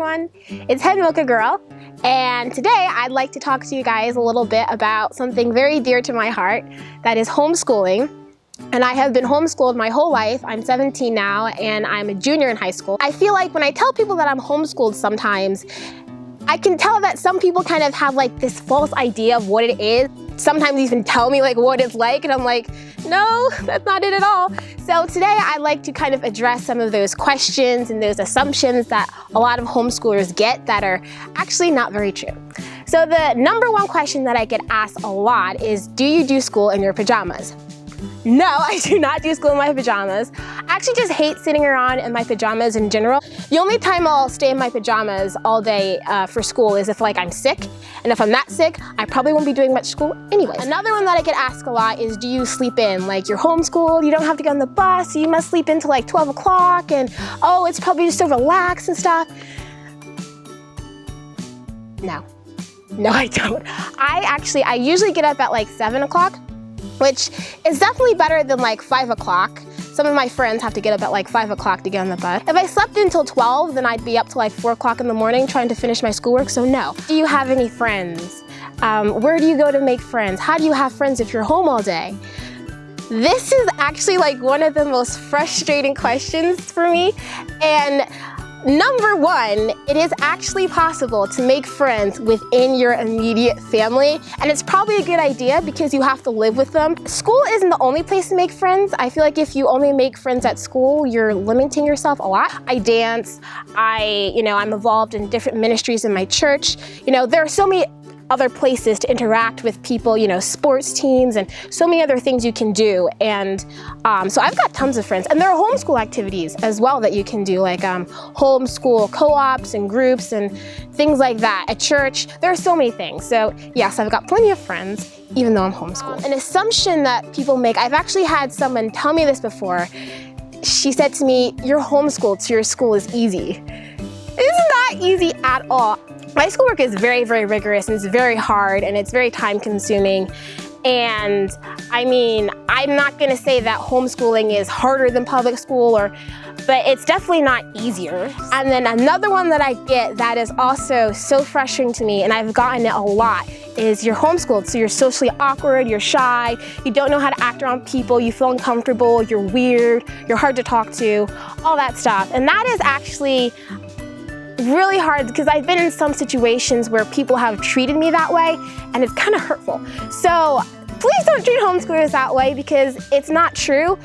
everyone, it's Head Mocha Girl, and today I'd like to talk to you guys a little bit about something very dear to my heart, that is homeschooling. And I have been homeschooled my whole life. I'm 17 now, and I'm a junior in high school. I feel like when I tell people that I'm homeschooled sometimes, I can tell that some people kind of have like this false idea of what it is. Sometimes even tell me like what it's like, and I'm like, no, that's not it at all. So today I'd like to kind of address some of those questions and those assumptions that a lot of homeschoolers get that are actually not very true. So the number one question that I get asked a lot is, do you do school in your pajamas? No, I do not do school in my pajamas. I actually just hate sitting around in my pajamas in general. The only time I'll stay in my pajamas all day for school is if like I'm sick. And if I'm not sick, I probably won't be doing much school anyway. Another one that I get asked a lot is, do you sleep in? Like, you're homeschooled, you don't have to get on the bus, so you must sleep until like 12 o'clock, and oh, it's probably just so relaxed and stuff. No, I don't. I usually get up at like 7 o'clock. Which is definitely better than like 5 o'clock. Some of my friends have to get up at like 5 o'clock to get on the bus. If I slept until 12, then I'd be up till like 4 o'clock in the morning trying to finish my schoolwork, so no. Do you have any friends? Where do you go to make friends? How do you have friends if you're home all day? This is actually like one of the most frustrating questions for me. And number one, it is actually possible to make friends within your immediate family, and it's probably a good idea because you have to live with them. School isn't the only place to make friends. I feel like if you only make friends at school, you're limiting yourself a lot. I dance, I'm involved in different ministries in my church. There are so many other places to interact with people, sports teams and so many other things you can do. And so I've got tons of friends, and there are homeschool activities as well that you can do, like homeschool co-ops and groups and things like that. At church, there are so many things. So yes, I've got plenty of friends, even though I'm homeschooled. An assumption that people make, I've actually had someone tell me this before. She said to me, you're homeschooled, so your school is easy. It's not easy at all. My schoolwork is very, very rigorous, and it's very hard, and it's very time consuming. And I mean, I'm not gonna say that homeschooling is harder than public school, but it's definitely not easier. And then another one that I get that is also so frustrating to me, and I've gotten it a lot, is you're homeschooled, so you're socially awkward, you're shy, you don't know how to act around people, you feel uncomfortable, you're weird, you're hard to talk to, all that stuff. And that is actually really hard because I've been in some situations where people have treated me that way, and it's kind of hurtful. So please don't treat homeschoolers that way, because it's not true.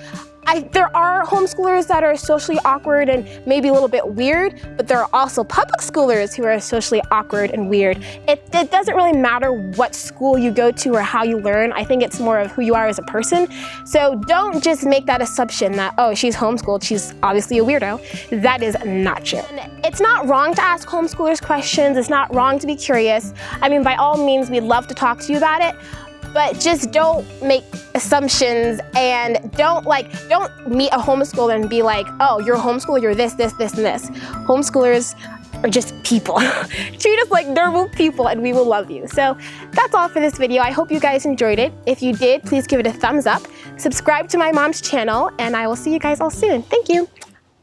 There are homeschoolers that are socially awkward and maybe a little bit weird, but there are also public schoolers who are socially awkward and weird. It doesn't really matter what school you go to or how you learn. I think it's more of who you are as a person. So don't just make that assumption that, oh, she's homeschooled, she's obviously a weirdo. That is not true. And it's not wrong to ask homeschoolers questions. It's not wrong to be curious. I mean, by all means, we'd love to talk to you about it. But just don't make assumptions, and don't meet a homeschooler and be like, oh, you're a homeschooler, you're this, this, this, and this. Homeschoolers are just people. Treat us like normal people, and we will love you. So that's all for this video. I hope you guys enjoyed it. If you did, please give it a thumbs up. Subscribe to my mom's channel, and I will see you guys all soon. Thank you.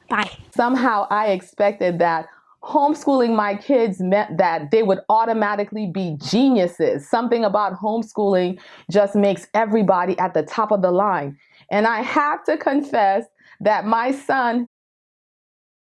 Bye. Somehow I expected that homeschooling my kids meant that they would automatically be geniuses. Something about homeschooling just makes everybody at the top of the line. And I have to confess that my son